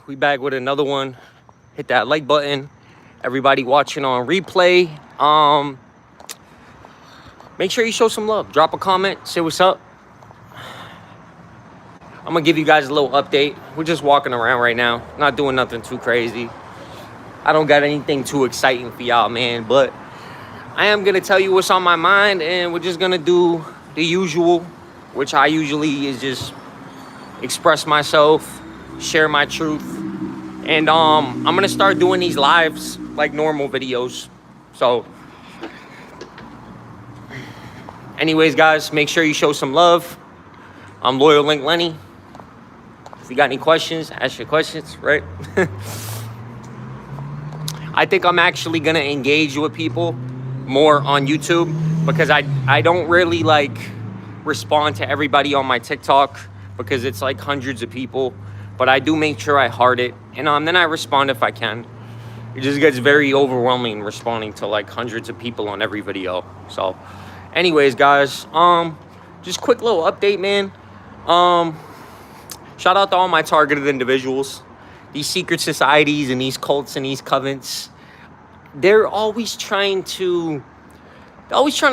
We back with another one. Hit that like button. Everybody watching on replay. Make sure you show some love. Drop a comment. Say what's up. I'm gonna give you guys a little update. We're just walking around right now. Not doing nothing too crazy. I don't got anything too exciting for y'all, man. But I am gonna tell you what's on my mind, and we're just gonna do the usual, which I usually is just express myself, share my truth. And I'm gonna start doing these lives like normal videos. So anyways, guys, make sure you show some love. I'm Loyal Link Lenny. If you got any questions, ask your questions, right? I think I'm actually gonna engage with people more on YouTube, because I don't really like respond to everybody on my TikTok, because it's like hundreds of people. But I do make sure I heart it, and then I respond if I can. It just gets very overwhelming responding to like hundreds of people on every video. So anyways, guys, just quick little update, man. Shout out to all my targeted individuals. These secret societies and these cults and these covens, they're always trying to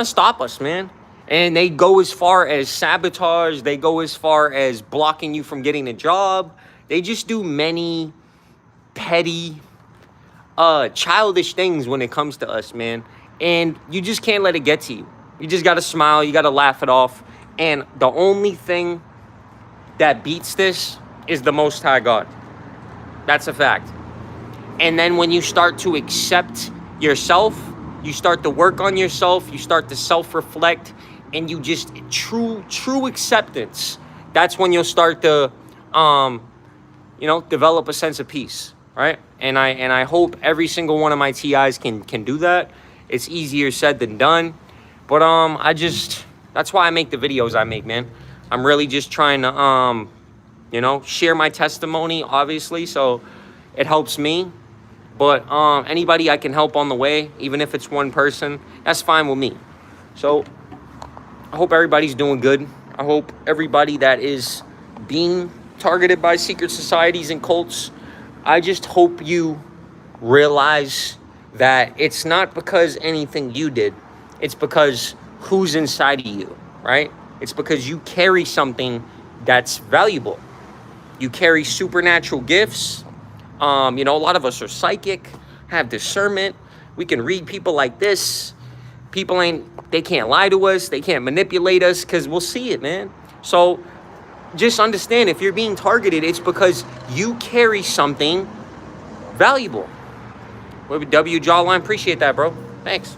stop us, man. And they go as far as sabotage. They go as far as blocking you from getting a job. They just do many petty, childish things when it comes to us, man. And you just can't let it get to you. You just got to smile. You got to laugh it off. And the only thing that beats this is the Most High God. That's a fact. And then when you start to accept yourself, you start to work on yourself, you start to self-reflect, and you just true acceptance. That's when you'll start to develop a sense of peace, right? And I hope every single one of my TIs can do that. It's easier said than done. But that's why I make the videos I make, man. I'm really just trying to share my testimony, obviously, so it helps me. But anybody I can help on the way, even if it's one person, that's fine with me. So I hope everybody's doing good. I hope everybody that is being targeted by secret societies and cults, I just hope you realize that it's not because anything you did. It's because who's inside of you, right? It's because you carry something that's valuable. You carry supernatural gifts. A lot of us are psychic, have discernment. We can read people like this. They can't lie to us. They can't manipulate us, because we'll see it, man. So just understand, if you're being targeted, it's because you carry something valuable. W Jawline, appreciate that, bro. Thanks.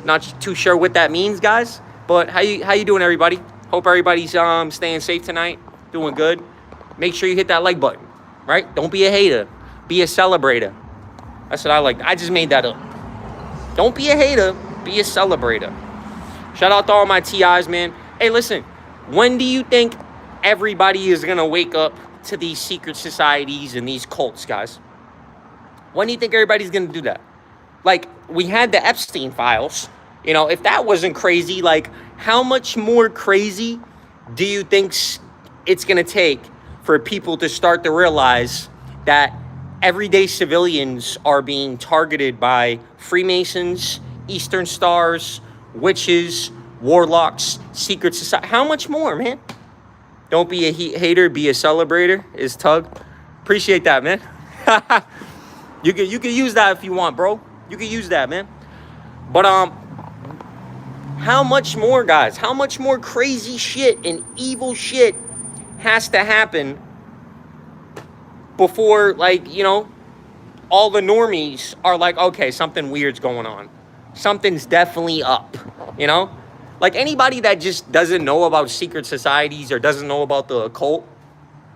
Not too sure what that means, guys. But how you doing, everybody? Hope everybody's staying safe tonight, doing good. Make sure you hit that like button, right? Don't be a hater. Be a celebrator. That's what I like. I just made that up. Don't be a hater. Be a celebrator. Shout out to all my TIs, man. Hey, listen. When do you think everybody is going to wake up to these secret societies and these cults, guys? When do you think everybody's going to do that? Like, we had the Epstein files. If that wasn't crazy, like, how much more crazy do you think it's going to take for people to start to realize that everyday civilians are being targeted by Freemasons, Eastern Stars, witches, warlocks, secret society? How much more, man? Don't be a hater, be a celebrator, is Tug. Appreciate that, man. You can use that if you want, bro. You can use that, man. But how much more, guys? How much more crazy shit and evil shit has to happen before, all the normies are like, okay, something weird's going on. Something's definitely up, Like, anybody that just doesn't know about secret societies or doesn't know about the occult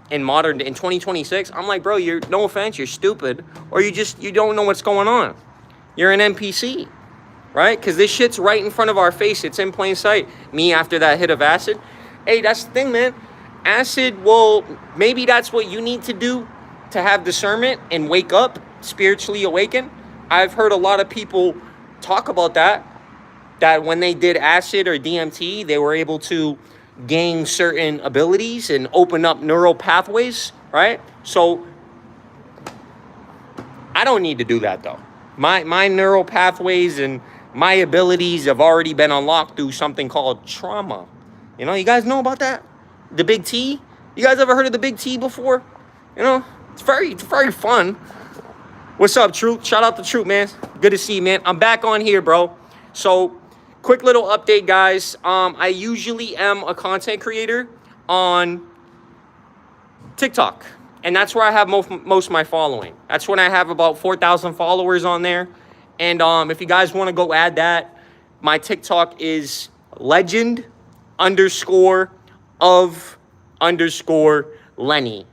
in 2026, I'm like, bro, no offense, you're stupid, or you don't know what's going on. You're an NPC, right? Because this shit's right in front of our face. It's in plain sight. Me after that hit of acid. Hey, that's the thing, man. Acid, well, maybe that's what you need to do to have discernment and wake up, spiritually awaken. I've heard a lot of people talk about that when they did acid or DMT, they were able to gain certain abilities and open up neural pathways, right? So I don't need to do that though. My neural pathways and my abilities have already been unlocked through something called trauma. You know, you guys know about that? The big T? You guys ever heard of the big T before? You know, it's very fun. What's up, Truth? Shout out to Truth, man. Good to see you, man. I'm back on here, bro. So, quick little update, guys. I usually am a content creator on TikTok. And that's where I have most of my following. That's when I have about 4,000 followers on there. And if you guys want to go add that, my TikTok is legend_of_Lenny.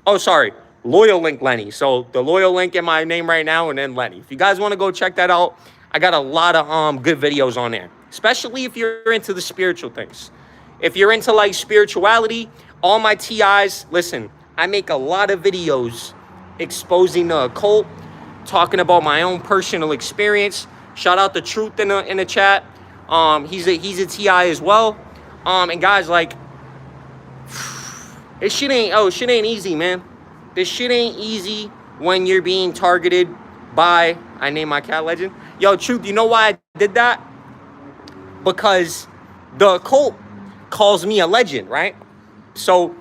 Oh, sorry. Loyal Link Lenny. So the Loyal Link in my name right now and then Lenny. If you guys want to go check that out, I got a lot of good videos on there. Especially if you're into the spiritual things. If you're into like spirituality, all my TIs, listen, I make a lot of videos exposing the occult, talking about my own personal experience. Shout out to Truth in the chat. He's a TI as well. And guys, like, this shit ain't easy, man. This shit ain't easy when you're being targeted by, I name my cat Legend. Yo, Truth, you know why I did that? Because the occult calls me a legend, right? So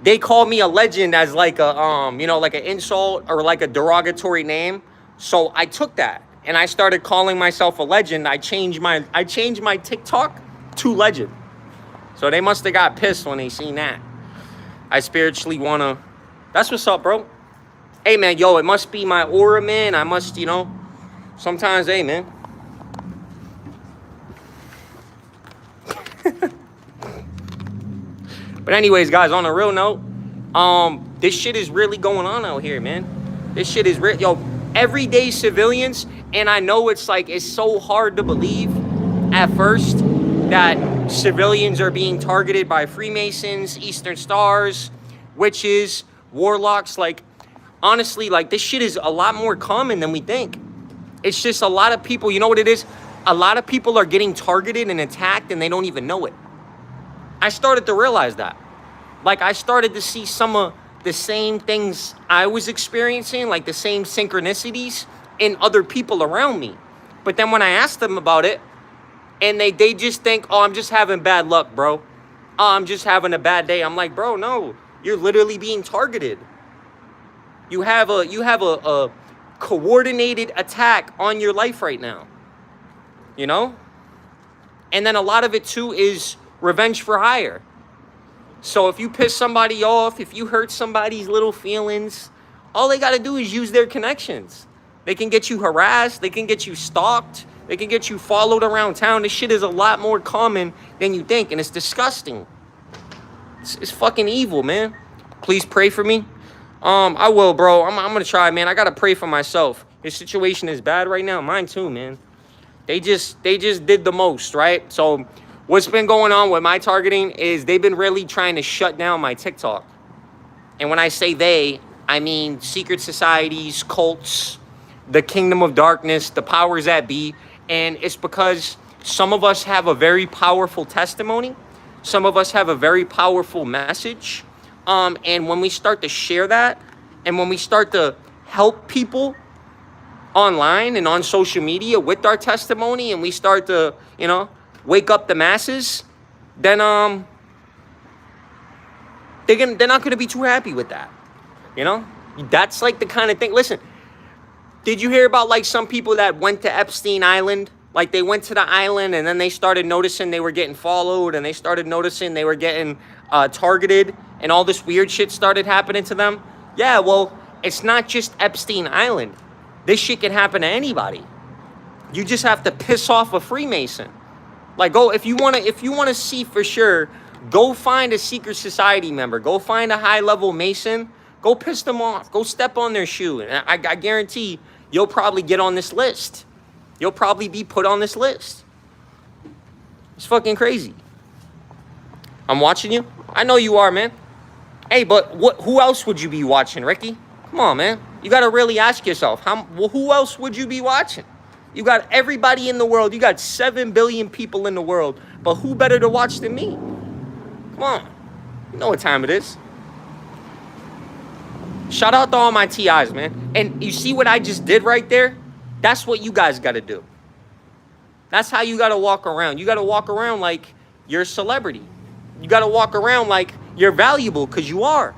they call me a legend as like a, you know, like an insult or like a derogatory name. So I took that and I started calling myself a legend. I changed my TikTok to legend. So they must have got pissed when they seen that. I spiritually want to, that's what's up, bro. Hey, man, yo, it must be my aura, man. I must, you know, sometimes, hey, man. But anyways, guys, on a real note, this shit is really going on out here, man. This shit is real. Yo, everyday civilians, and I know it's like, it's so hard to believe at first that civilians are being targeted by Freemasons, Eastern Stars, witches, warlocks. Like, honestly, like, this shit is a lot more common than we think. It's just a lot of people, you know what it is? A lot of people are getting targeted and attacked and they don't even know it. I started to realize that. Like, I started to see some of the same things I was experiencing, like the same synchronicities in other people around me. But then when I asked them about it, and they just think, oh, I'm just having bad luck, bro. Oh, I'm just having a bad day. I'm like, bro, no. You're literally being targeted. You have a coordinated attack on your life right now. You know? And then a lot of it, too, is revenge for hire. So if you piss somebody off, if you hurt somebody's little feelings, all they got to do is use their connections. They can get you harassed. They can get you stalked. They can get you followed around town. This shit is a lot more common than you think, and it's disgusting. It's fucking evil, man. Please pray for me. I will, bro. I'm gonna try, man. I gotta pray for myself. This situation is bad right now. Mine too, man. They just did the most, right? So what's been going on with my targeting is they've been really trying to shut down my TikTok. And when I say they, I mean secret societies, cults, the kingdom of darkness, the powers that be. And it's because some of us have a very powerful testimony. Some of us have a very powerful message. And when we start to share that, and when we start to help people online and on social media with our testimony, and we start to, you know, wake up the masses, then they're not going to be too happy with that. You know, that's like the kind of thing. Listen, did you hear about like some people that went to Epstein Island? Like they went to the island and then they started noticing they were getting followed, and they started noticing they were getting targeted, and all this weird shit started happening to them. Yeah, well, it's not just Epstein Island. This shit can happen to anybody. You just have to piss off a Freemason. Like, go, if you wanna see for sure, go find a secret society member. Go find a high-level Mason. Go piss them off. Go step on their shoe. And I guarantee you'll probably get on this list. You'll probably be put on this list. It's fucking crazy. I'm watching you. I know you are, man. Hey, but who else would you be watching, Ricky? Come on, man. You got to really ask yourself, who else would you be watching? You got everybody in the world. You got 7 billion people in the world. But who better to watch than me? Come on. You know what time it is. Shout out to all my TIs, man. And you see what I just did right there? That's what you guys got to do. That's how you got to walk around. You got to walk around like you're a celebrity. You got to walk around like you're valuable, because you are.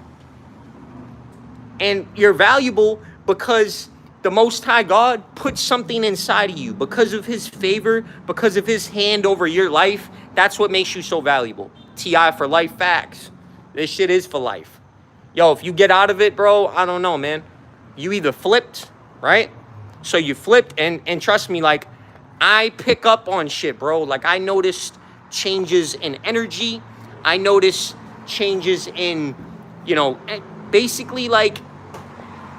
And you're valuable because the Most High God put something inside of you. Because of his favor, because of his hand over your life, that's what makes you so valuable. TI for life facts. This shit is for life. Yo, if you get out of it, bro, I don't know, man. You either flipped, right? So you flipped, and trust me, like, I pick up on shit, bro. Like, I noticed changes in energy. I noticed changes in, you know, basically, like,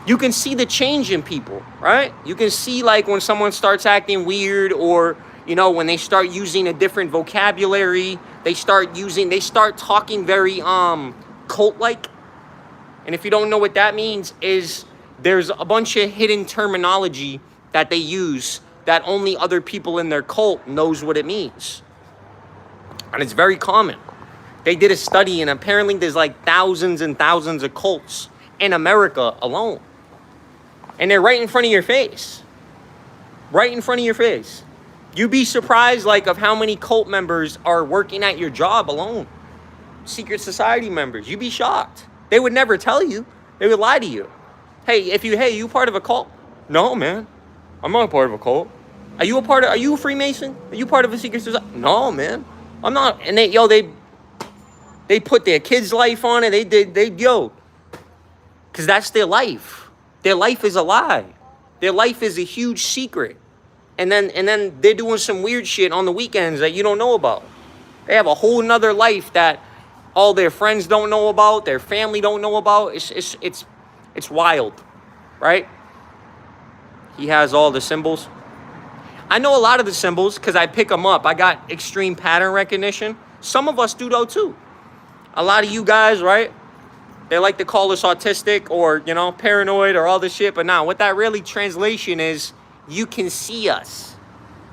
you can see the change in people, right? You can see, like, when someone starts acting weird, or, you know, when they start using a different vocabulary, they start talking very cult-like. And if you don't know what that means, is there's a bunch of hidden terminology that they use that only other people in their cult knows what it means. And it's very common. They did a study, and apparently there's like thousands and thousands of cults in America alone. And they're right in front of your face. Right in front of your face. You'd be surprised, like, of how many cult members are working at your job alone. Secret society members. You'd be shocked. They would never tell you. They would lie to you. Hey, you part of a cult? No, man. I'm not a part of a cult. Are you a Freemason? Are you part of a secret society? No, man. I'm not. And they put their kids' life on it. Because that's their life. Their life is a lie. Their life is a huge secret. And then they're doing some weird shit on the weekends that you don't know about. They have a whole nother life that all their friends don't know about, their family don't know about. It's wild, right? He has all the symbols. I know a lot of the symbols because I pick them up. I got extreme pattern recognition. Some of us do though too. A lot of you guys, right? They like to call us autistic or, you know, paranoid or all this shit. But now, what that really translation is, you can see us.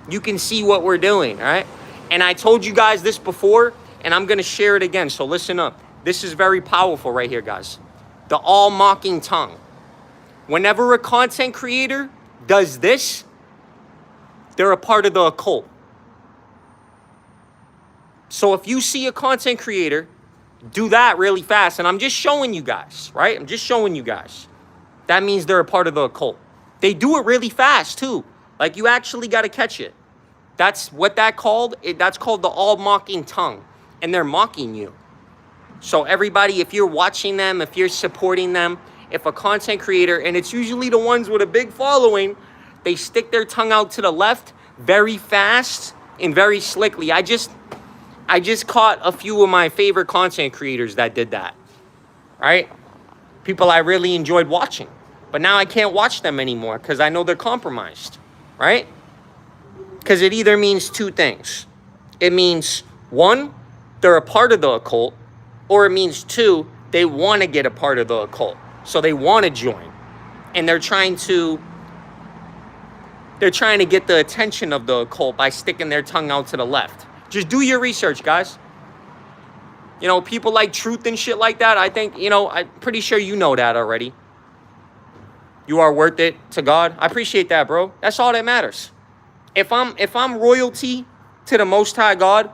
You can see what we're doing, all right? And I told you guys this before, and I'm going to share it again. So listen up. This is very powerful right here, guys. The all-mocking tongue. Whenever a content creator does this, they're a part of the occult. So if you see a content creator do that really fast, and I'm just showing you guys, right? I'm just showing you guys. That means they're a part of the occult. They do it really fast too. Like, you actually got to catch it. That's what that's called the all-mocking tongue. And they're mocking you. So everybody, if you're watching them, if you're supporting them, if a content creator, and it's usually the ones with a big following, they stick their tongue out to the left very fast and very slickly. I just caught a few of my favorite content creators that did that, right? People I really enjoyed watching. But now I can't watch them anymore because I know they're compromised, right? Because it either means two things. It means, one, they're a part of the occult, or it means, two, they want to get a part of the occult. So they want to join. And they're trying to get the attention of the occult by sticking their tongue out to the left. Just do your research, guys. You know, people like Truth and shit like that, I think, you know, I'm pretty sure you know that already. You are worth it to God. I appreciate that, bro. That's all that matters. If I'm royalty to the Most High God,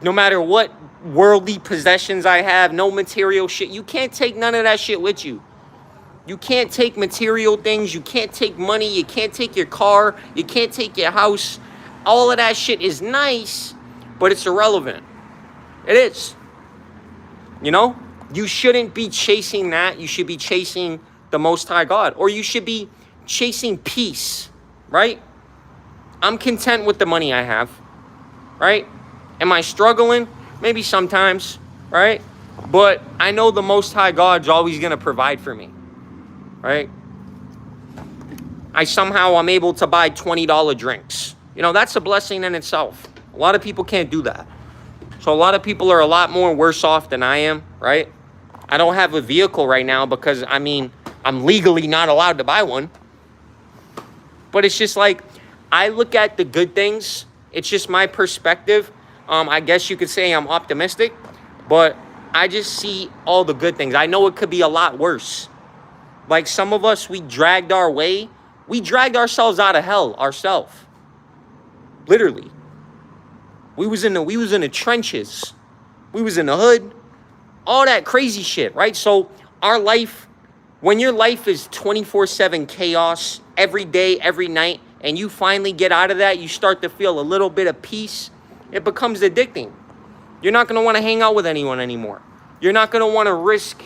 no matter what worldly possessions I have, no material shit, you can't take none of that shit with you. You can't take material things. You can't take money. You can't take your car. You can't take your house. All of that shit is nice, but it's irrelevant. It is. You know? You shouldn't be chasing that. You should be chasing the Most High God. Or you should be chasing peace, right? I'm content with the money I have, right? Am I struggling? Maybe sometimes, right? But I know the Most High God's always going to provide for me, right? I'm able to buy $20 drinks. You know, that's a blessing in itself. A lot of people can't do that. So a lot of people are a lot more worse off than I am, right? I don't have a vehicle right now because, I mean, I'm legally not allowed to buy one. But it's just like, I look at the good things. It's just my perspective. I guess you could say I'm optimistic, but I just see all the good things. I know it could be a lot worse. Like some of us, we dragged ourselves out of hell ourselves. Literally. We was in the trenches. We was in the hood. All that crazy shit, right? So our life, when your life is 24/7 chaos every day, every night, and you finally get out of that, you start to feel a little bit of peace, it becomes addicting. You're not going to want to hang out with anyone anymore. You're not going to want to risk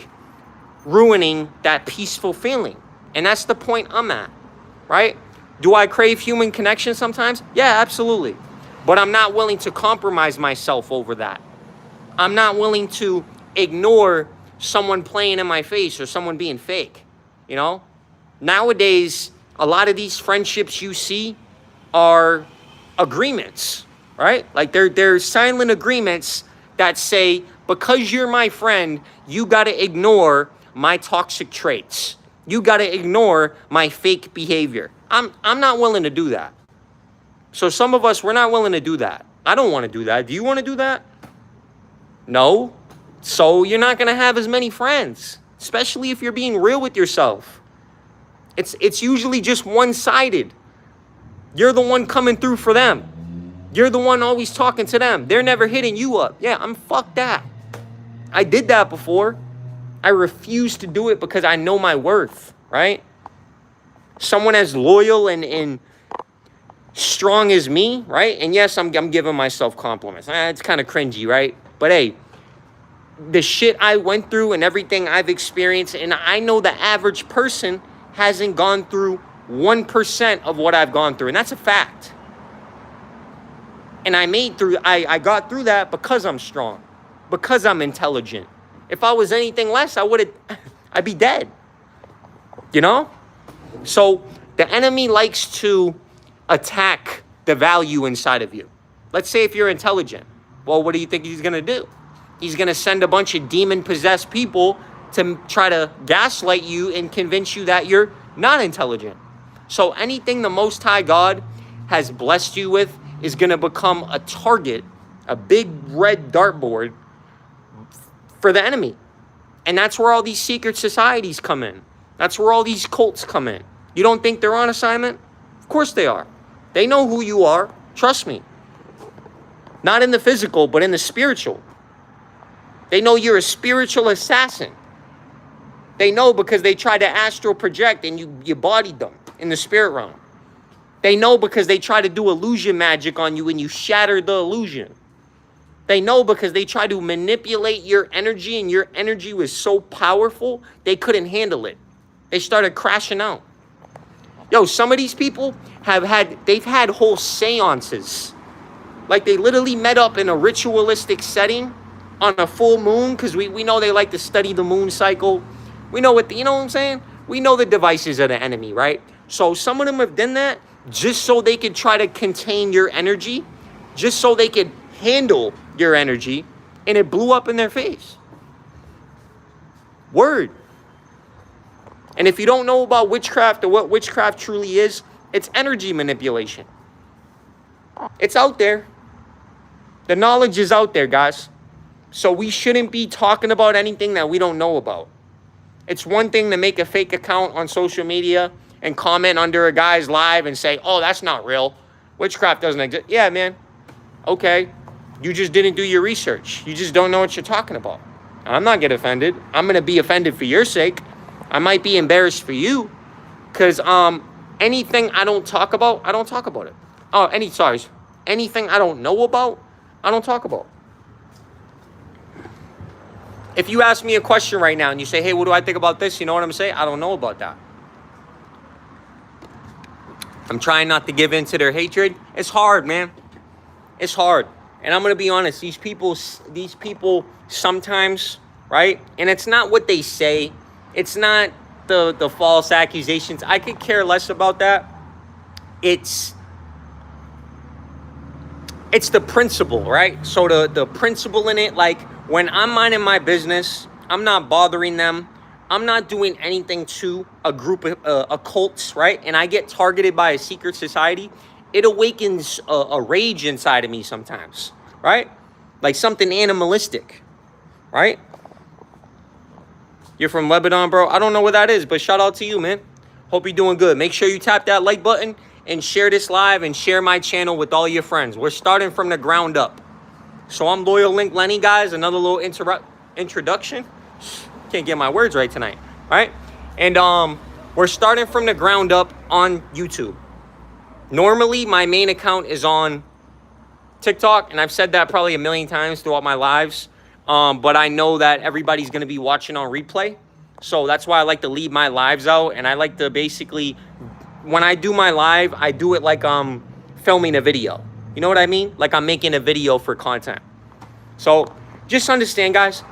ruining that peaceful feeling. And that's the point I'm at, right? Do I crave human connection sometimes? Yeah, absolutely. But I'm not willing to compromise myself over that. I'm not willing to ignore someone playing in my face or someone being fake, you know? Nowadays, a lot of these friendships you see are agreements, right? Like they're silent agreements that say, because you're my friend, you got to ignore my toxic traits. You got to ignore my fake behavior. I'm not willing to do that. So some of us, we're not willing to do that. I don't want to do that. Do you want to do that? No. So you're not going to have as many friends, especially if you're being real with yourself. It's usually just one-sided. You're the one coming through for them. You're the one always talking to them. They're never hitting you up. Yeah, fuck that. I did that before. I refuse to do it because I know my worth, right? Someone as loyal and strong as me, right? And yes, I'm giving myself compliments. It's kind of cringy, right? But hey, the shit I went through and everything I've experienced, and I know the average person hasn't gone through 1% of what I've gone through, and that's a fact. And I got through that because I'm strong, because I'm intelligent. If I was anything less, I'd be dead, you know? So the enemy likes to attack the value inside of you. Let's say if you're intelligent. Well, what do you think he's going to do? He's going to send a bunch of demon-possessed people to try to gaslight you and convince you that you're not intelligent. So anything the Most High God has blessed you with is going to become a target, a big red dartboard for the enemy. And that's where all these secret societies come in. That's where all these cults come in. You don't think they're on assignment? Of course they are. They know who you are. Trust me. Not in the physical, but in the spiritual. They know you're a spiritual assassin. They know because they tried to astral project and you bodied them in the spirit realm. They know because they tried to do illusion magic on you and you shattered the illusion. They know because they tried to manipulate your energy and your energy was so powerful, they couldn't handle it. They started crashing out. Yo, some of these people they've had whole seances. Like they literally met up in a ritualistic setting on a full moon, because we know they like to study the moon cycle. We know you know what I'm saying? We know the devices of the enemy, right? So some of them have done that just so they could try to contain your energy, just so they could handle your energy, and it blew up in their face. Word. And if you don't know about witchcraft or what witchcraft truly is, it's energy manipulation. It's out there. The knowledge is out there, guys. So we shouldn't be talking about anything that we don't know about. It's one thing to make a fake account on social media and comment under a guy's live and say, oh, that's not real. Witchcraft doesn't exist. Yeah, man. Okay. You just didn't do your research. You just don't know what you're talking about. I'm not getting offended. I'm going to be offended for your sake. I might be embarrassed for you because anything I don't talk about, I don't talk about it. Anything I don't know about, I don't talk about. If you ask me a question right now and you say, hey, what do I think about this? You know what I'm saying? I don't know about that. I'm trying not to give in to their hatred. It's hard, man. It's hard. And I'm going to be honest. These people sometimes, right? And it's not what they say. It's not the false accusations. I could care less about that. It's the principle, right? So the principle in it, like when I'm minding my business, I'm not bothering them. I'm not doing anything to a group of occults, right? And I get targeted by a secret society. It awakens a rage inside of me sometimes, right? Like something animalistic, right? You're from Lebanon, bro. I don't know what that is, but shout out to you, man. Hope you're doing good. Make sure you tap that like button and share this live and share my channel with all your friends. We're starting from the ground up. So I'm Loyal Link Lenny, guys. Another little introduction. Can't get my words right tonight, right? And we're starting from the ground up on YouTube. Normally, my main account is on TikTok, and I've said that probably a million times throughout my lives. But I know that everybody's going to be watching on replay. So that's why I like to leave my lives out. And I like to basically, when I do my live, I do it like I'm filming a video. You know what I mean? Like I'm making a video for content. So just understand, guys,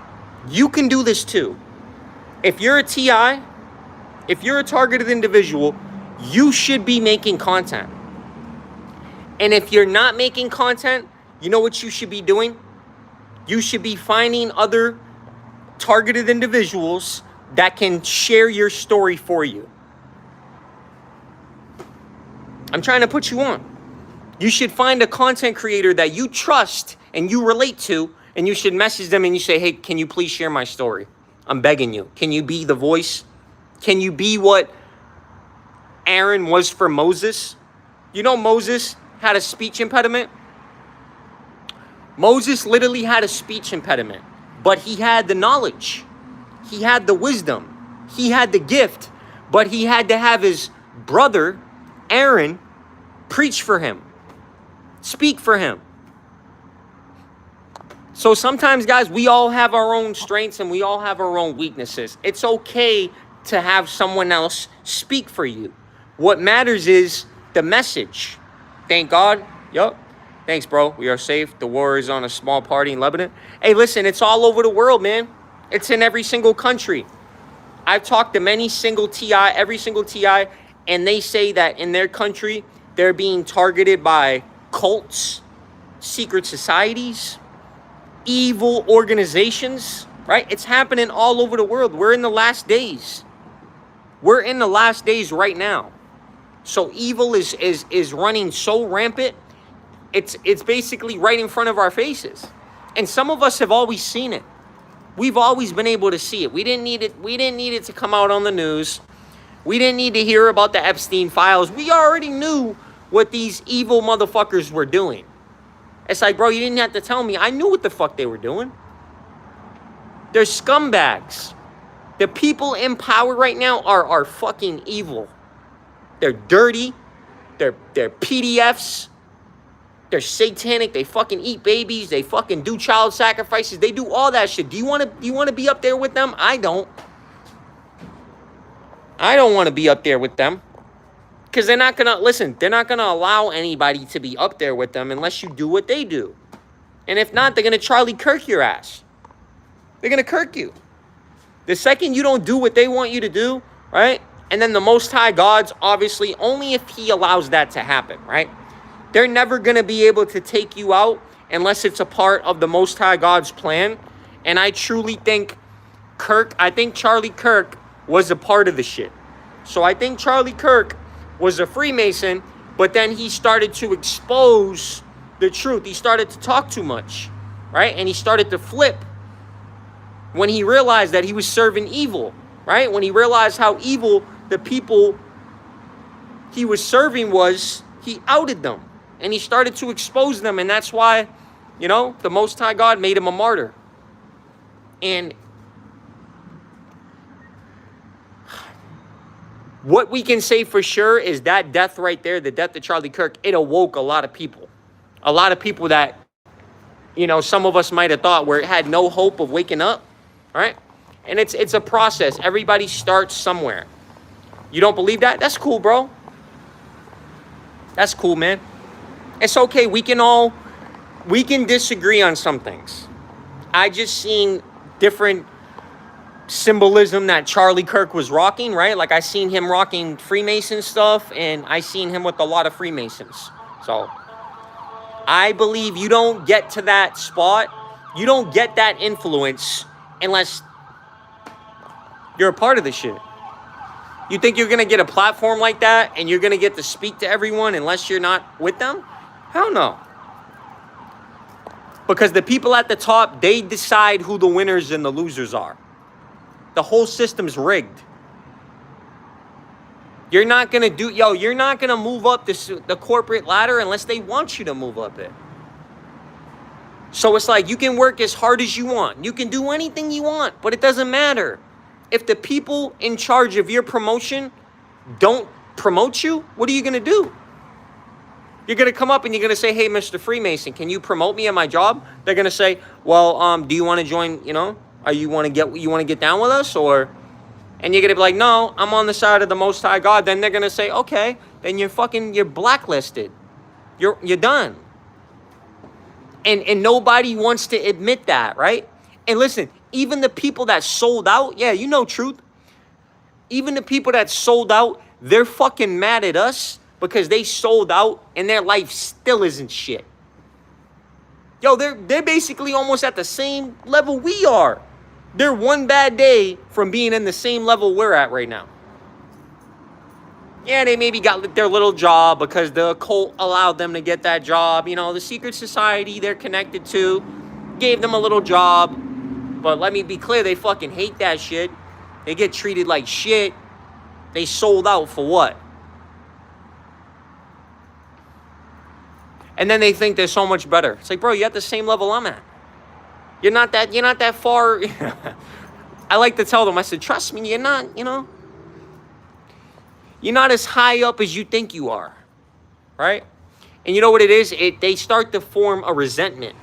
you can do this too. If you're a TI, if you're a targeted individual, you should be making content. And if you're not making content, you know what you should be doing? You should be finding other targeted individuals that can share your story for you. I'm trying to put you on. You should find a content creator that you trust and you relate to, and you should message them and you say, hey, can you please share my story? I'm begging you. Can you be the voice? Can you be what Aaron was for Moses? You know Moses had a speech impediment? Moses literally had a speech impediment, but he had the knowledge. He had the wisdom. He had the gift, but he had to have his brother, Aaron, preach for him, speak for him. So sometimes, guys, we all have our own strengths and we all have our own weaknesses. It's okay to have someone else speak for you. What matters is the message. Thank God. Yup. Thanks, bro. We are safe. The war is on a small party in Lebanon. Hey, listen, it's all over the world, man. It's in every single country. I've talked to many single TI, every single TI, and they say that in their country, they're being targeted by cults, secret societies, evil organizations, right? It's happening all over the world. We're in the last days. We're in the last days right now. So evil is running so rampant. It's basically right in front of our faces. And some of us have always seen it. We've always been able to see it. We didn't need it to come out on the news. We didn't need to hear about the Epstein files. We already knew what these evil motherfuckers were doing. It's like, bro, you didn't have to tell me. I knew what the fuck they were doing. They're scumbags. The people in power right now are fucking evil. They're dirty. They're PDFs. They're satanic. They fucking eat babies. They fucking do child sacrifices. They do all that shit. Do you want to be up there with them? I don't. I don't want to be up there with them. Because they're not going to, listen, they're not going to allow anybody to be up there with them unless you do what they do. And if not, they're going to Charlie Kirk your ass. They're going to Kirk you. The second you don't do what they want you to do, right? And then the Most High God's obviously only if he allows that to happen, right? They're never going to be able to take you out unless it's a part of the Most High God's plan. And I truly think Charlie Kirk was a part of the shit. So I think Charlie Kirk was a Freemason, but then he started to expose the truth. He started to talk too much, right? And he started to flip when he realized that he was serving evil, right? When he realized how evil the people he was serving was, he outed them. And he started to expose them. And that's why, you know, the Most High God made him a martyr. And what we can say for sure is that death right there, the death of Charlie Kirk, it awoke a lot of people. A lot of people that, you know, some of us might have thought had no hope of waking up, right? And it's a process. Everybody starts somewhere. You don't believe that? That's cool, bro. That's cool, man. It's okay. We can disagree on some things. I just seen different symbolism that Charlie Kirk was rocking, right? Like I seen him rocking Freemason stuff, and I seen him with a lot of Freemasons. So I believe you don't get to that spot, you don't get that influence unless you're a part of the shit. You think you're gonna get a platform like that and you're gonna get to speak to everyone unless you're not with them? Hell no. Because the people at the top, they decide who the winners and the losers are. The whole system's rigged. You're not going to you're not going to move up the corporate ladder unless they want you to move up it. So it's like you can work as hard as you want. You can do anything you want, but it doesn't matter. If the people in charge of your promotion don't promote you, what are you going to do? You're going to come up and you're going to say, hey, Mr. Freemason, can you promote me at my job? They're going to say, well, do you want to join, you want to get down with us? And you're going to be like, no, I'm on the side of the Most High God. Then they're going to say, okay, then you're blacklisted. You're done. And nobody wants to admit that, right? And listen, even the people that sold out, yeah, you know truth. Even the people that sold out, they're fucking mad at us because they sold out and their life still isn't shit. Yo, they're basically almost at the same level we are. They're one bad day from being in the same level we're at right now. Yeah, they maybe got their little job because the cult allowed them to get that job. The secret society they're connected to gave them a little job. But let me be clear, they fucking hate that shit. They get treated like shit. They sold out for what? And then they think they're so much better. It's like, bro, you're at the same level I'm at. You're not that far. I like to tell them, I said, trust me, you're not as high up as you think you are, right? And you know what it is? They start to form a resentment.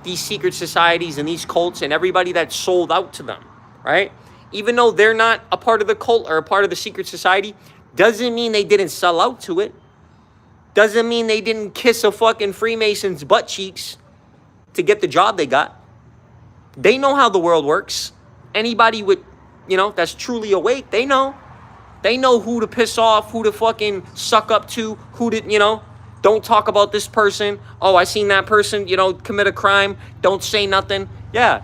These secret societies and these cults and everybody that sold out to them, right? Even though they're not a part of the cult or a part of the secret society, doesn't mean they didn't sell out to it. Doesn't mean they didn't kiss a fucking Freemason's butt cheeks to get the job they got. They know how the world works. Anybody with, that's truly awake, they know. They know who to piss off, who to fucking suck up to, who to, don't talk about this person. Oh, I seen that person, commit a crime. Don't say nothing. Yeah,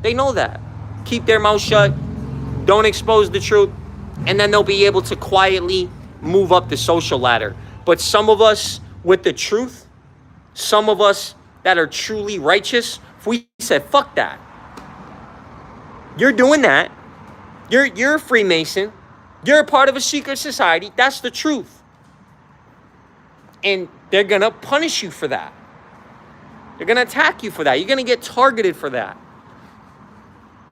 they know that. Keep their mouth shut. Don't expose the truth. And then they'll be able to quietly move up the social ladder. But some of us with the truth, some of us that are truly righteous, if we said, fuck that. You're doing that. You're a Freemason. You're a part of a secret society. That's the truth. And they're going to punish you for that. They're going to attack you for that. You're going to get targeted for that.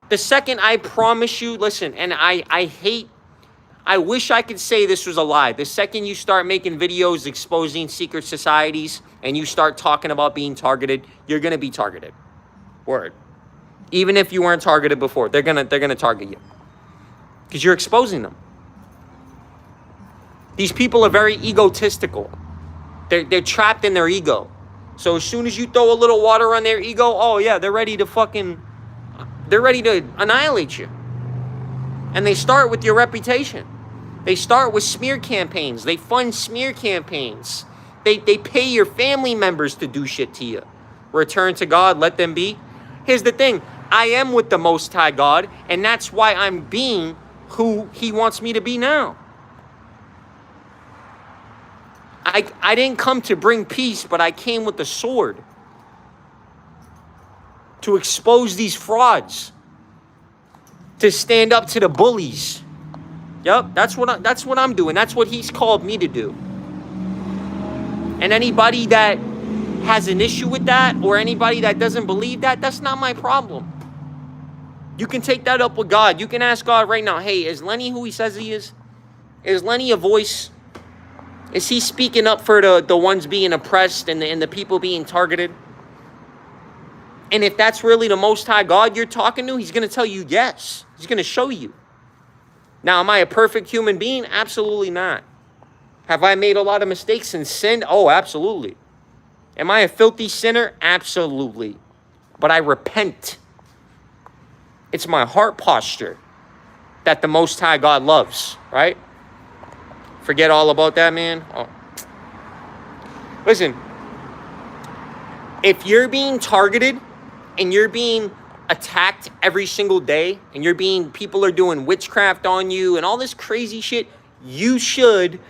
The second, I promise you, listen, and I wish I could say this was a lie. The second you start making videos exposing secret societies and you start talking about being targeted, you're going to be targeted. Word. Even if you weren't targeted before, they're going to target you. Because you're exposing them. These people are very egotistical. They're trapped in their ego. So as soon as you throw a little water on their ego, oh yeah, they're ready to annihilate you. And they start with your reputation. They start with smear campaigns. They fund smear campaigns. They pay your family members to do shit to you. Return to God, let them be. Here's the thing. I am with the Most High God, and that's why I'm being who He wants me to be now. I didn't come to bring peace, but I came with the sword to expose these frauds, to stand up to the bullies. Yep, that's what I'm doing. That's what He's called me to do. And anybody that has an issue with that, or anybody that doesn't believe that, that's not my problem. You can take that up with God. You can ask God right now, hey, is Lenny who he says he is? Is Lenny a voice? Is he speaking up for the ones being oppressed and the people being targeted? And if that's really the Most High God you're talking to, He's going to tell you yes. He's going to show you. Now, am I a perfect human being? Absolutely not. Have I made a lot of mistakes and sinned? Oh, absolutely. Am I a filthy sinner? Absolutely. But I repent. It's my heart posture that the Most High God loves, right? Forget all about that, man. Oh. Listen, if you're being targeted and you're being attacked every single day and people are doing witchcraft on you and all this crazy shit, you should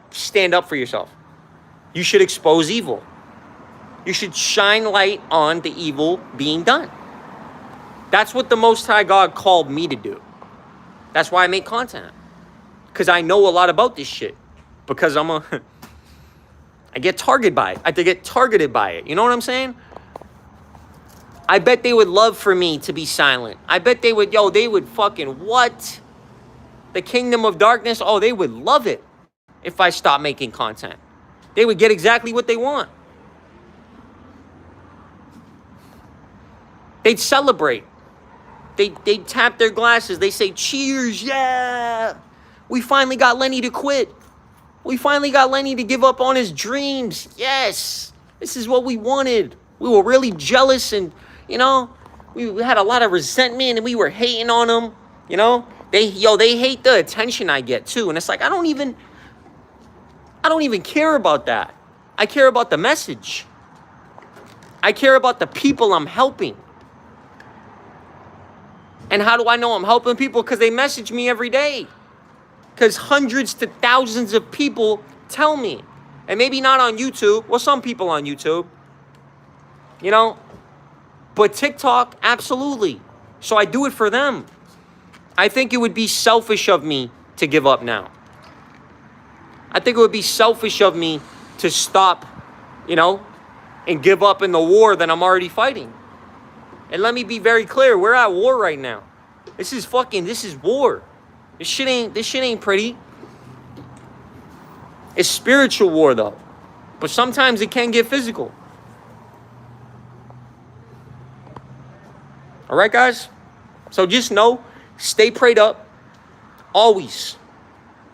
stand up for yourself. You should expose evil. You should shine light on the evil being done. That's what the Most High God called me to do. That's why I make content. Because I know a lot about this shit. Because I get targeted by it. I get targeted by it. You know what I'm saying? I bet they would love for me to be silent. I bet they would, they would fucking what? The kingdom of darkness? Oh, they would love it if I stopped making content. They would get exactly what they want. They'd celebrate. They'd tap their glasses. They say, cheers, yeah. We finally got Lenny to quit. We finally got Lenny to give up on his dreams. Yes, this is what we wanted. We were really jealous and, we had a lot of resentment and we were hating on him, They hate the attention I get too. And it's like, I don't even care about that. I care about the message. I care about the people I'm helping. And how do I know I'm helping people? Because they message me every day. Because hundreds to thousands of people tell me. And maybe not on YouTube. Well, some people on YouTube. But TikTok, absolutely. So I do it for them. I think it would be selfish of me to give up now. I think it would be selfish of me to stop, and give up in the war that I'm already fighting. And let me be very clear, we're at war right now. This is war. This shit ain't pretty. It's spiritual war though. But sometimes it can get physical. All right, guys? So just know, stay prayed up. Always.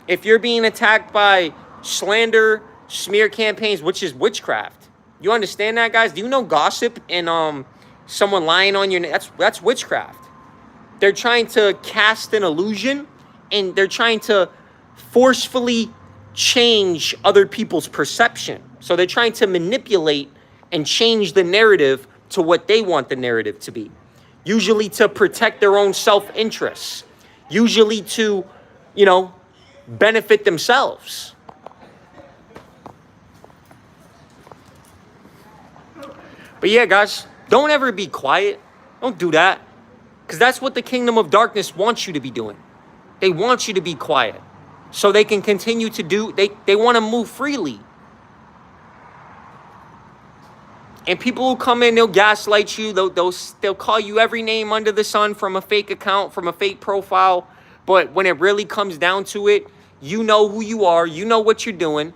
If you're being attacked by slander, smear campaigns, which is witchcraft. You understand that, guys? Do you know gossip and someone lying on your name? That's witchcraft. They're trying to cast an illusion and they're trying to forcefully change other people's perception. So they're trying to manipulate and change the narrative to what they want the narrative to be. Usually to protect their own self-interests. Usually to, benefit themselves. But yeah, guys, don't ever be quiet. Don't do that. Because that's what the kingdom of darkness wants you to be doing. They want you to be quiet. So they can continue to do, they want to move freely. And people who come in, they'll gaslight you. They'll call you every name under the sun from a fake account, from a fake profile. But when it really comes down to it, you know who you are. You know what you're doing.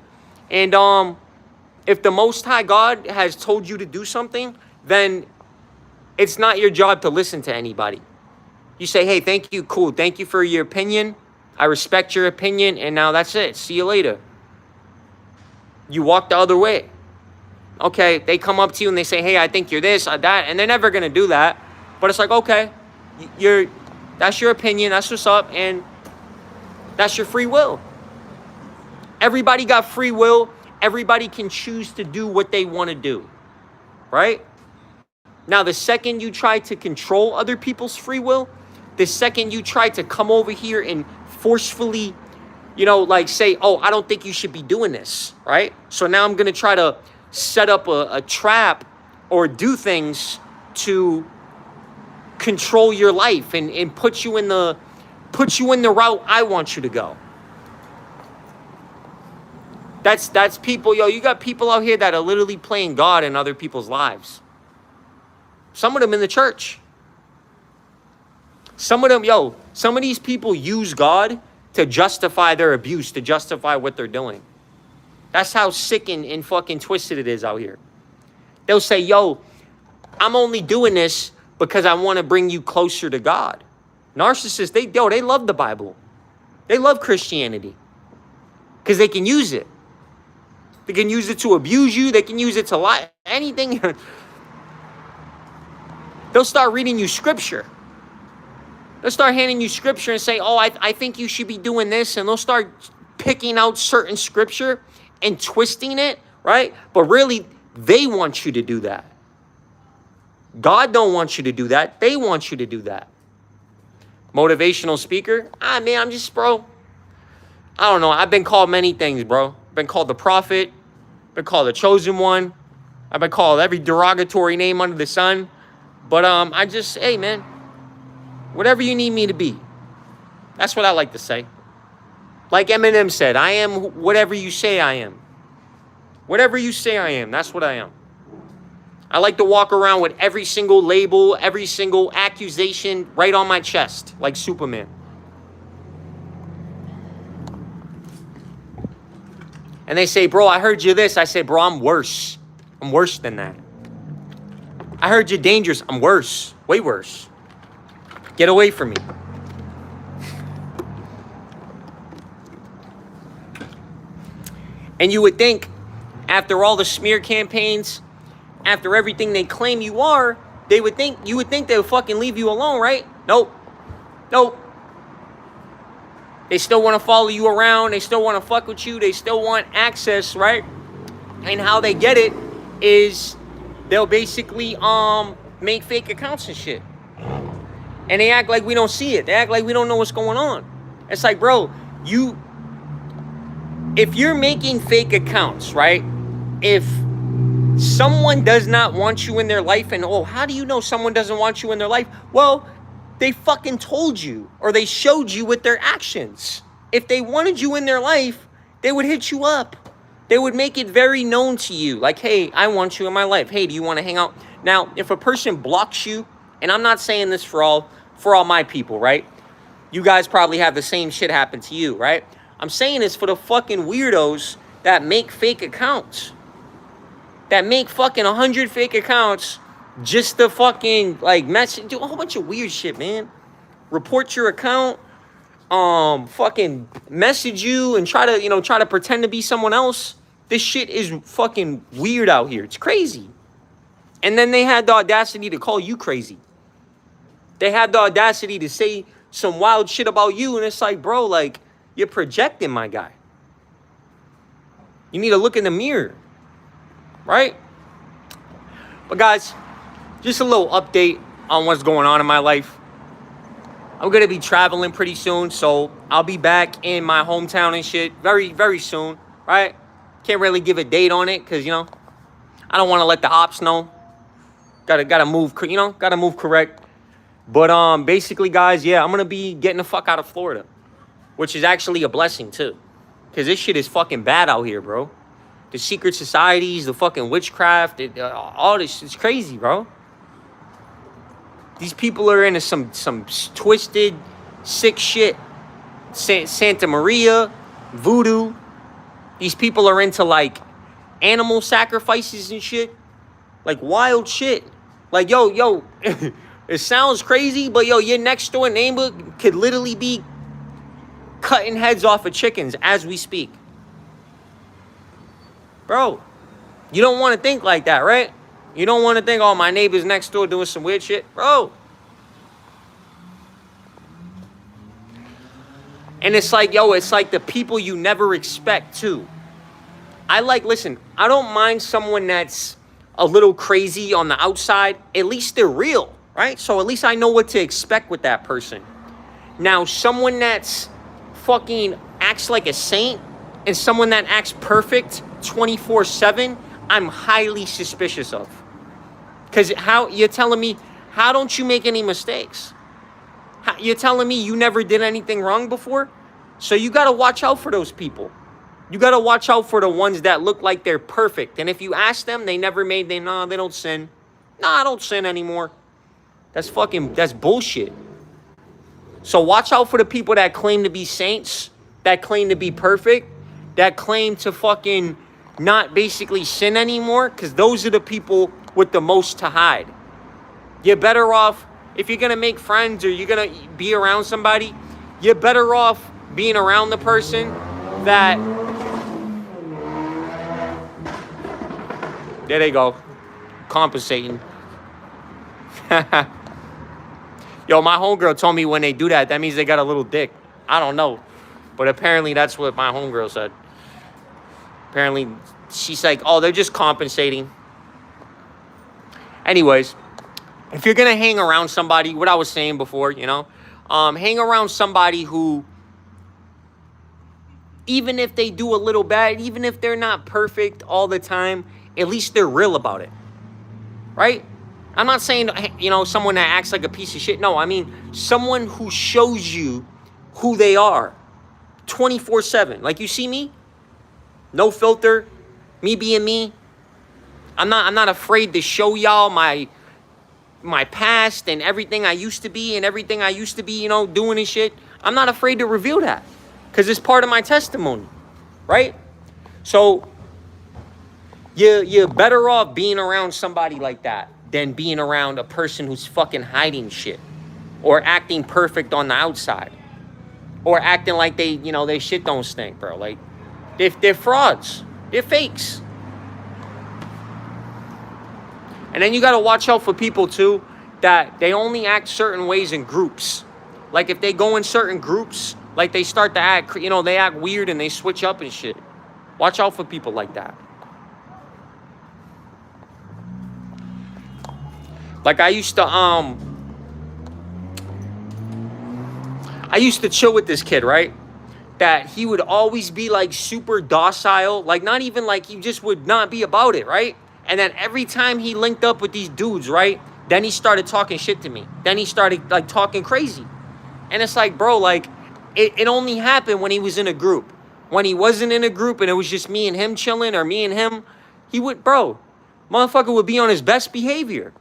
And if the Most High God has told you to do something, then it's not your job to listen to anybody. You say, hey, thank you, cool. Thank you for your opinion. I respect your opinion. And now that's it. See you later. You walk the other way. Okay, they come up to you and they say, hey, I think you're this or that. And they're never going to do that. But it's like, okay, that's your opinion. That's what's up. And that's your free will. Everybody got free will. Everybody can choose to do what they want to do. Right? Now, the second you try to control other people's free will, the second you try to come over here and forcefully, say, oh, I don't think you should be doing this. Right? So now I'm going to try to set up a trap or do things to control your life and put you in the route I want you to go. That's people, you got people out here that are literally playing God in other people's lives. Some of them in the church. Some of these people use God to justify their abuse, to justify what they're doing. That's how sick and fucking twisted it is out here. They'll say, I'm only doing this because I want to bring you closer to God. Narcissists, they love the Bible. They love Christianity. Because they can use it. They can use it to abuse you. They can use it to lie. Anything. They'll start reading you scripture. They'll start handing you scripture and say, I think you should be doing this. And they'll start picking out certain scripture and twisting it, right? But really, they want you to do that. God don't want you to do that. They want you to do that. Motivational speaker? Man, I'm just, bro. I don't know. I've been called many things, bro. Been called the prophet. Been called the chosen one. I've been called every derogatory name under the sun. But hey, man, Whatever you need me to be. That's what I like to say. Like Eminem said, I am whatever you say I am. Whatever you say I am, that's what I am. I like to walk around with every single label, every single accusation right on my chest, like Superman. And they say, bro, I heard you this. I say, bro, I'm worse. I'm worse than that. I heard you're dangerous. I'm worse. Way worse. Get away from me. And you would think, after all the smear campaigns, after everything they claim you are, you would think they would fucking leave you alone, right? Nope. Nope. They still want to follow you around. They still want to fuck with you. They still want access, right? And how they get it is they'll basically make fake accounts and shit. And they act like we don't see it. They act like we don't know what's going on. It's like, bro, if you're making fake accounts, right? If someone does not want you in their life, and how do you know someone doesn't want you in their life? Well, they fucking told you, or they showed you with their actions. If they wanted you in their life, they would hit you up. They would make it very known to you. Like, hey, I want you in my life. Hey, do you want to hang out? Now, if a person blocks you, and I'm not saying this for all my people, right? You guys probably have the same shit happen to you, right? I'm saying this for the fucking weirdos that make fake accounts. That make fucking 100 fake accounts just to fucking, like, message, do a whole bunch of weird shit, man. Report your account, fucking message you and try to pretend to be someone else. This shit is fucking weird out here. It's crazy. And then they had the audacity to call you crazy. They had the audacity to say some wild shit about you, and it's like, bro, like, you're projecting, my guy. You need to look in the mirror, right? But guys, just a little update on what's going on in my life. I'm going to be traveling pretty soon, so I'll be back in my hometown and shit very, very soon, right? Can't really give a date on it because, I don't want to let the ops know. Gotta move, gotta move correct. But basically, guys, yeah, I'm going to be getting the fuck out of Florida, which is actually a blessing, too. Because this shit is fucking bad out here, bro. The secret societies, the fucking witchcraft, all this, it's crazy, bro. These people are into some twisted, sick shit. Santa Maria, voodoo. These people are into, like, animal sacrifices and shit. Like, wild shit. Like, yo, it sounds crazy, but, yo, your next door neighbor could literally be cutting heads off of chickens as we speak. Bro, you don't want to think like that, right? You don't want to think, oh, my neighbor's next door doing some weird shit. Bro. And it's like, yo, it's like the people you never expect, too. Listen, I don't mind someone that's a little crazy on the outside. At least they're real, right? So at least I know what to expect with that person. Now, someone that's fucking acts like a saint and someone that acts perfect 24/7, I'm highly suspicious of. Because you're telling me, how don't you make any mistakes? You're telling me you never did anything wrong before? So you got to watch out for those people. You got to watch out for the ones that look like they're perfect. And if you ask them, they don't sin. I don't sin anymore. That's bullshit. So watch out for the people that claim to be saints, that claim to be perfect, that claim to fucking not basically sin anymore, because those are the people with the most to hide. You're better off, if you're going to make friends or you're going to be around somebody, you're better off being around the person that... There they go. Compensating. Yo, my homegirl told me when they do that, that means they got a little dick. I don't know. But apparently that's what my homegirl said. Apparently, she's like, oh, they're just compensating. Anyways, if you're going to hang around somebody, what I was saying before, hang around somebody who, even if they do a little bad, even if they're not perfect all the time, at least they're real about it. Right? I'm not saying, you know, someone that acts like a piece of shit. No, I mean someone who shows you who they are 24/7. Like, you see me, no filter, me being me. I'm not afraid to show y'all my past and everything I used to be and everything I used to be, you know, doing and shit. I'm not afraid to reveal that because it's part of my testimony, right? So you're better off being around somebody like that than being around a person who's fucking hiding shit or acting perfect on the outside or acting like they, you know, they shit don't stink, bro. Like, they're frauds. They're fakes. And then you got to watch out for people, too, that they only act certain ways in groups. Like, if they go in certain groups, like, they start to act, you know, they act weird and they switch up and shit. Watch out for people like that. Like, I used to chill with this kid, right? That he would always be, like, super docile. Like, not even, like, he just would not be about it, right? And then every time he linked up with these dudes, right? Then he started talking shit to me. Then he started, like, talking crazy. And it's like, bro, like, it only happened when he was in a group. When he wasn't in a group and it was just me and him chilling or me and him, he would, bro, motherfucker would be on his best behavior.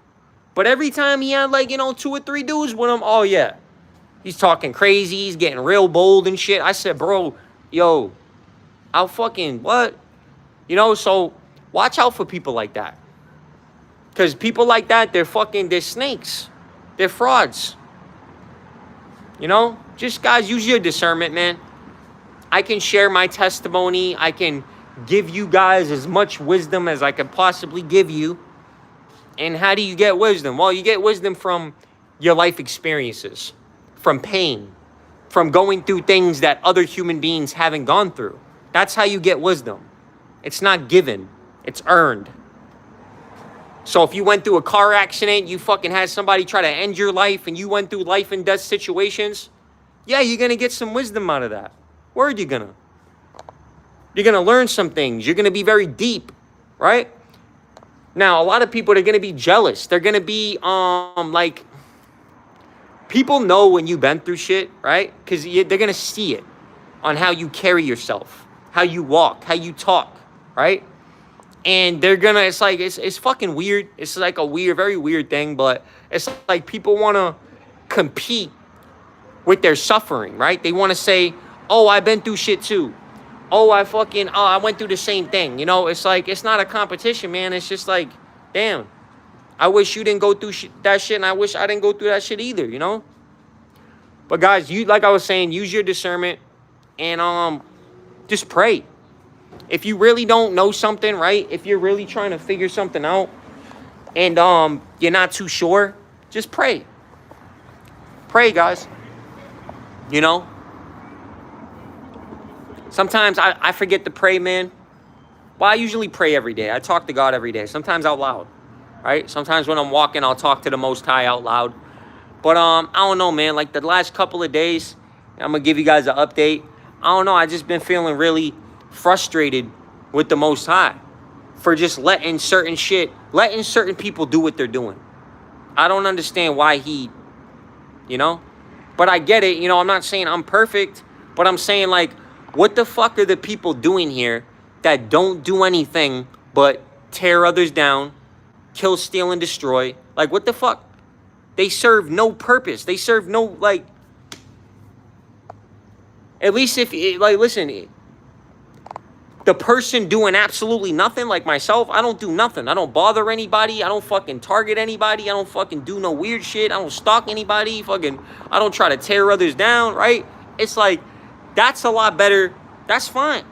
But every time he had, like, you know, 2 or 3 dudes with him, oh, yeah. He's talking crazy. He's getting real bold and shit. I said, bro, yo, I'll fucking, what? You know, so watch out for people like that. Because people like that, they're snakes. They're frauds. You know? Just, guys, use your discernment, man. I can share my testimony. I can give you guys as much wisdom as I could possibly give you. And how do you get wisdom? Well, you get wisdom from your life experiences, from pain, from going through things that other human beings haven't gone through. That's how you get wisdom. It's not given. It's earned. So if you went through a car accident, you fucking had somebody try to end your life, and you went through life and death situations, yeah, you're going to get some wisdom out of that. Word, you're going to. You're going to learn some things. You're going to be very deep, right? Now, a lot of people are going to be jealous. They're going to be, like, people know when you've been through shit, right? Because they're going to see it on how you carry yourself, how you walk, how you talk, right? And they're going to, it's like, it's fucking weird. It's like a weird, very weird thing, but it's like people want to compete with their suffering, right? They want to say, oh, I've been through shit too. Oh, I went through the same thing. You know, it's like, it's not a competition, man. It's just like, damn, I wish you didn't go through that shit, and I wish I didn't go through that shit either, you know? But guys, like I was saying, use your discernment and just pray. If you really don't know something, right? If you're really trying to figure something out and you're not too sure, just pray. Pray, guys. You know? Sometimes I forget to pray, man. Well, I usually pray every day. I talk to God every day. Sometimes out loud, right? Sometimes when I'm walking, I'll talk to the Most High out loud. But I don't know, man. Like the last couple of days, I'm going to give you guys an update. I don't know. I just been feeling really frustrated with the Most High for just letting certain people do what they're doing. I don't understand why you know? But I get it. You know, I'm not saying I'm perfect, but I'm saying, like, what the fuck are the people doing here that don't do anything but tear others down, kill, steal, and destroy? Like, what the fuck? They serve no purpose. They serve no, like... At least if, like, listen, the person doing absolutely nothing, like myself, I don't do nothing. I don't bother anybody. I don't fucking target anybody. I don't fucking do no weird shit. I don't stalk anybody. I don't try to tear others down, right? It's like... That's a lot better. That's fine.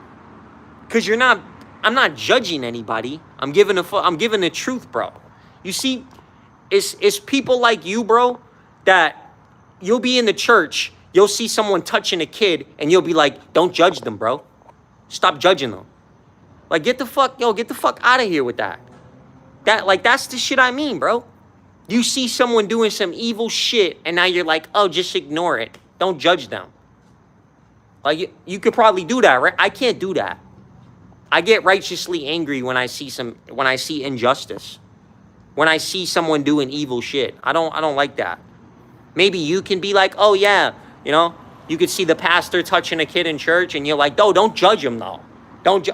Because I'm not judging anybody. I'm giving the truth, bro. You see, it's people like you, bro, that you'll be in the church, you'll see someone touching a kid, and you'll be like, don't judge them, bro. Stop judging them. Like, get the fuck out of here with that. That's the shit I mean, bro. You see someone doing some evil shit, and now you're like, oh, just ignore it. Don't judge them. Like, you could probably do that, right? I can't do that. I get righteously angry when I see injustice. when I see someone doing evil shit. I don't like that. Maybe you can be like, oh yeah, you know, you could see the pastor touching a kid in church and you're like, no, don't judge him though.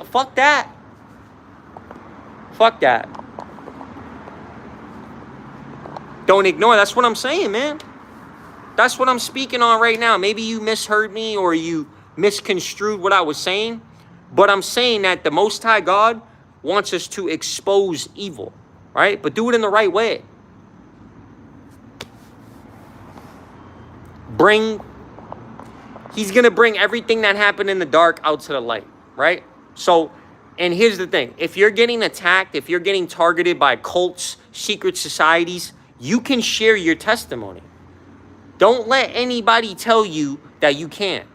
Fuck that. Fuck that. Don't ignore. That's what I'm saying, man. That's what I'm speaking on right now. Maybe you misheard me or you misconstrued what I was saying. But I'm saying that the Most High God wants us to expose evil, right? But do it in the right way. He's going to bring everything that happened in the dark out to the light, right? So, and here's the thing. If you're getting attacked, if you're getting targeted by cults, secret societies, you can share your testimony. Don't let anybody tell you that you can't.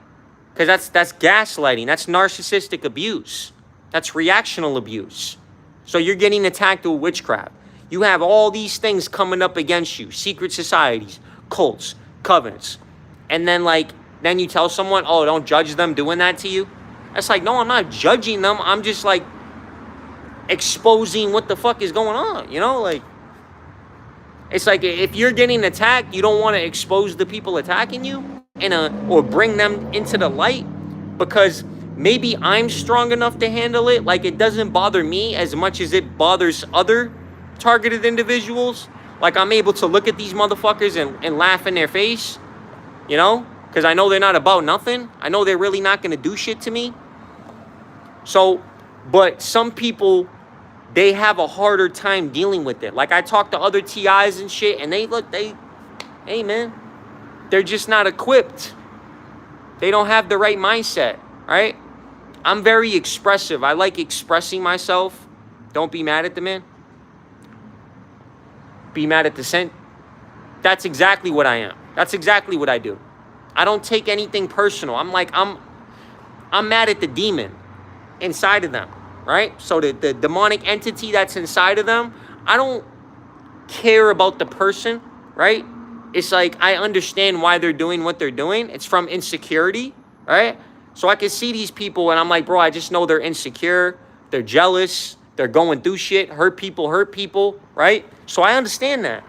Because that's gaslighting. That's narcissistic abuse. That's reactional abuse. So you're getting attacked with witchcraft. You have all these things coming up against you. Secret societies, cults, covenants. And then you tell someone, oh, don't judge them doing that to you. That's like, no, I'm not judging them. I'm just like exposing what the fuck is going on. You know, like, it's like if you're getting attacked, you don't want to expose the people attacking you or bring them into the light, because maybe I'm strong enough to handle it. Like, it doesn't bother me as much as it bothers other targeted individuals. Like, I'm able to look at these motherfuckers and laugh in their face, you know, because I know they're not about nothing. I know they're really not going to do shit to me. So, but some people, they have a harder time dealing with it. Like, I talk to other TIs and shit, and hey, man, they're just not equipped. They don't have the right mindset, right? I'm very expressive. I like expressing myself. Don't be mad at the man. Be mad at the saint. That's exactly what I am. That's exactly what I do. I don't take anything personal. I'm mad at the demon inside of them, right? So the demonic entity that's inside of them, I don't care about the person, right? It's like, I understand why they're doing what they're doing. It's from insecurity, right? So I can see these people and I'm like, bro, I just know they're insecure. They're jealous. They're going through shit. Hurt people, right? So I understand that.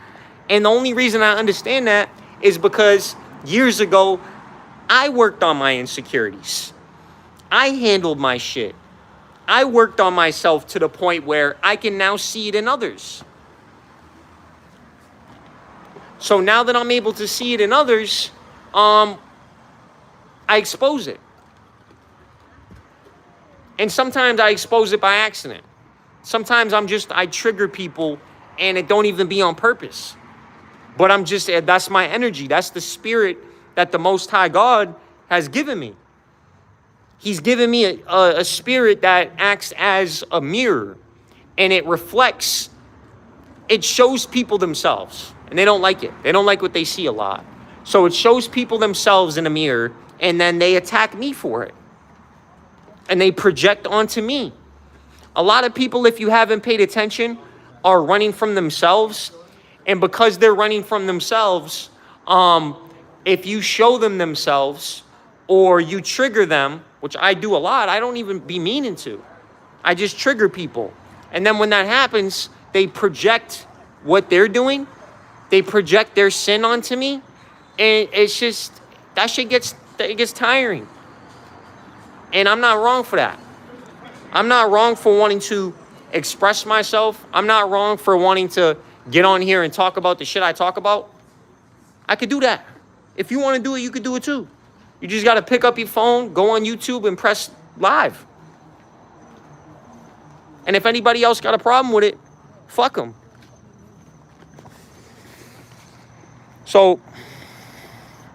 And the only reason I understand that is because years ago, I worked on my insecurities. I handled my shit. I worked on myself to the point where I can now see it in others. So now that I'm able to see it in others, I expose it. And sometimes I expose it by accident. Sometimes I trigger people and it don't even be on purpose. But that's my energy. That's the spirit that the Most High God has given me. He's given me a spirit that acts as a mirror, and it reflects, it shows people themselves, and they don't like it. They don't like what they see a lot. So it shows people themselves in a mirror, and then they attack me for it. And they project onto me. A lot of people, if you haven't paid attention, are running from themselves. And because they're running from themselves, if you show them themselves or you trigger them, which I do a lot, I don't even be meaning to. I just trigger people. And then when that happens, they project what they're doing. They project their sin onto me. And it's just, that shit gets tiring. And I'm not wrong for that. I'm not wrong for wanting to express myself. I'm not wrong for wanting to get on here and talk about the shit I talk about. I could do that. If you want to do it, you could do it too. You just got to pick up your phone, go on YouTube and press live. And if anybody else got a problem with it, fuck them. So,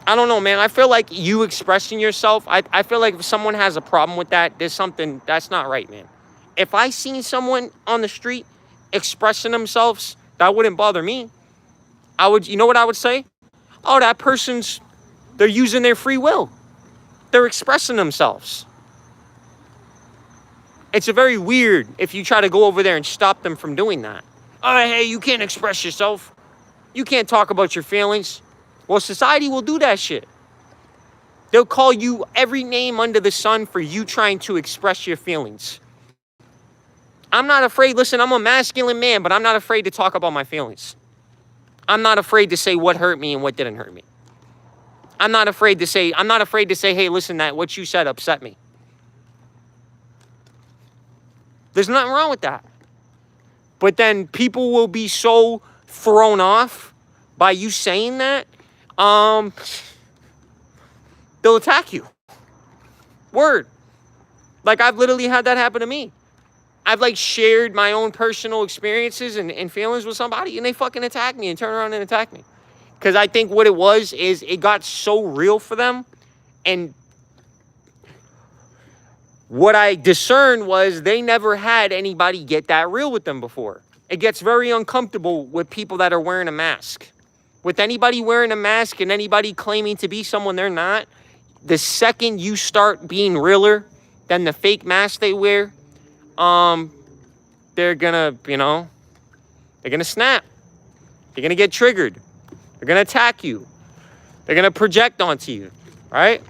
I don't know, man. I feel like you expressing yourself, I feel like if someone has a problem with that, there's something that's not right, man. If I seen someone on the street expressing themselves, that wouldn't bother me. You know what I would say? Oh, that person's, they're using their free will. They're expressing themselves. It's a very weird if you try to go over there and stop them from doing that. Oh, hey, you can't express yourself. You can't talk about your feelings. Well, society will do that shit. They'll call you every name under the sun for you trying to express your feelings. I'm not afraid. Listen, I'm a masculine man, but I'm not afraid to talk about my feelings. I'm not afraid to say what hurt me and what didn't hurt me. I'm not afraid to say, hey, listen, that what you said upset me. There's nothing wrong with that. But then people will be so thrown off by you saying that, they'll attack you. Word. Like, I've literally had that happen to me. I've like shared my own personal experiences and feelings with somebody, and they fucking attack me and turn around and attack me. Because I think what it was is it got so real for them. And what I discerned was they never had anybody get that real with them before. It gets very uncomfortable with people that are wearing a mask. With anybody wearing a mask and anybody claiming to be someone they're not, the second you start being realer than the fake mask they wear, they're gonna, they're gonna snap. They're gonna get triggered. They're gonna attack you. They're gonna project onto you, right?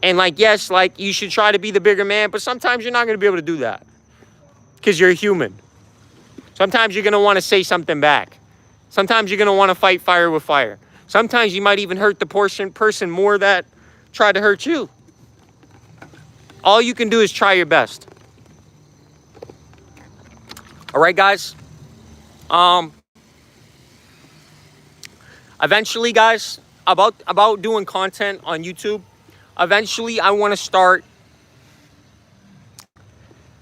And like, yes, like you should try to be the bigger man, but sometimes you're not gonna be able to do that because you're a human. Sometimes you're gonna want to say something back. Sometimes you're gonna want to fight fire with fire. Sometimes you might even hurt the person more that tried to hurt you. All you can do is try your best. All right, guys. Eventually, guys, about doing content on YouTube, eventually I want to start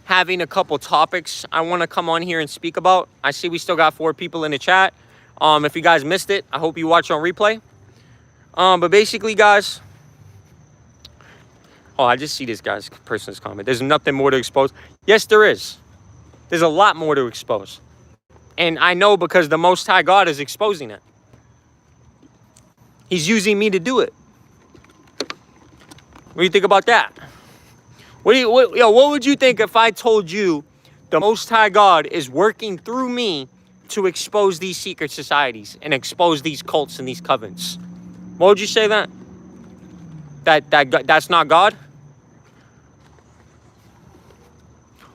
having a couple topics I want to come on here and speak about. I see we still got 4 people in the chat. If you guys missed it, I hope you watch on replay. But basically, guys, I just see this person's comment. There's nothing more to expose. Yes, there is. There's a lot more to expose. And I know because the Most High God is exposing it. He's using me to do it. What do you think about that? What would you think if I told you the Most High God is working through me to expose these secret societies and expose these cults and these covens? What would you say then? That's not God?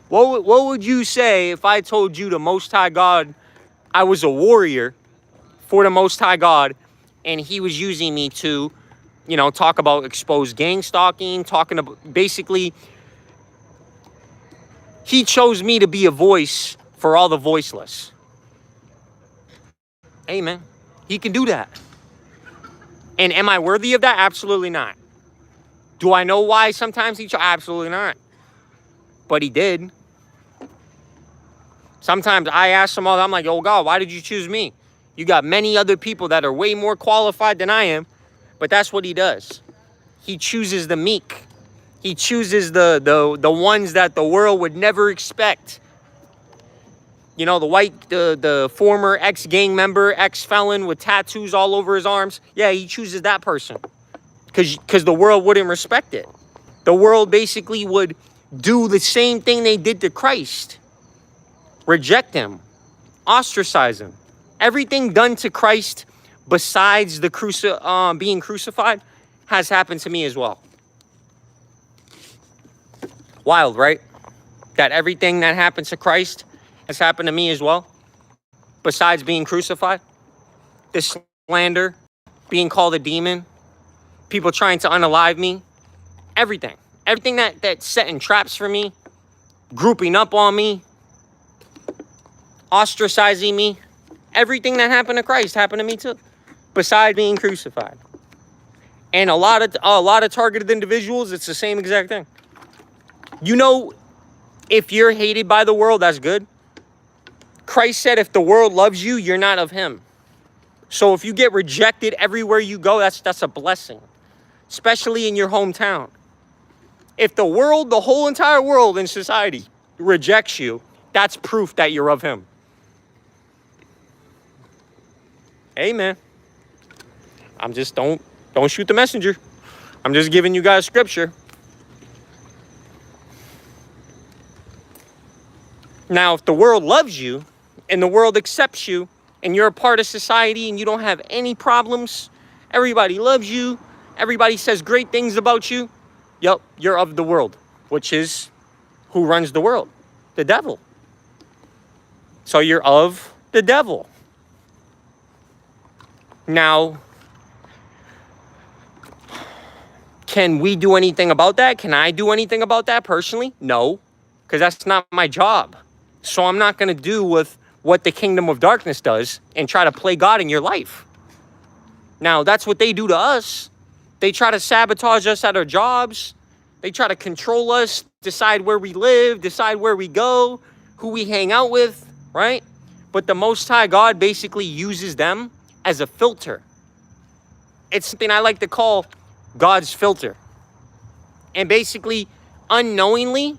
What would you say if I told you the Most High God, I was a warrior for the Most High God, and he was using me to, talk about exposed gang stalking, talking about, basically, he chose me to be a voice for all the voiceless. Amen. He can do that. And am I worthy of that? Absolutely not. Do I know why sometimes he chose? Absolutely not. But he did. Sometimes I ask him all, I'm like, oh God, why did you choose me? You got many other people that are way more qualified than I am. But that's what he does. He chooses the meek. He chooses the ones that the world would never expect. The former ex-gang member, ex-felon with tattoos all over his arms. Yeah, he chooses that person. Because the world wouldn't respect it. The world basically would do the same thing they did to Christ. Reject him. Ostracize him. Everything done to Christ besides the being crucified has happened to me as well. Wild, right? That everything that happened to Christ has happened to me as well. Besides being crucified. This slander, being called a demon, people trying to unalive me. Everything. Everything that's setting traps for me, grouping up on me, ostracizing me. Everything that happened to Christ happened to me too. Besides being crucified. And a lot of targeted individuals, it's the same exact thing. If you're hated by the world, that's good. Christ said if the world loves you, you're not of him. So if you get rejected everywhere you go, that's a blessing. Especially in your hometown. If the whole entire world in society rejects you, that's proof that you're of him. Amen. I'm just, don't shoot the messenger. I'm just giving you guys scripture. Now, if the world loves you and the world accepts you and you're a part of society and you don't have any problems, everybody loves you, everybody says great things about you, yep, you're of the world, which is who runs the world? the devil. So you're of the devil. Now, can we do anything about that? Can I do anything about that personally? No, because that's not my job. So I'm not going to do with what the kingdom of darkness does and try to play God in your life. Now, that's what they do to us. They try to sabotage us at our jobs. They try to control us, decide where we live, decide where we go, who we hang out with, right? But the Most High God basically uses them as a filter. It's something I like to call God's filter. And basically, unknowingly,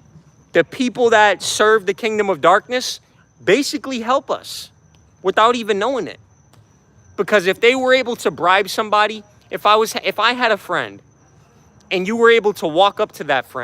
the people that serve the kingdom of darkness basically help us without even knowing it. Because if they were able to bribe somebody, if I had a friend and you were able to walk up to that friend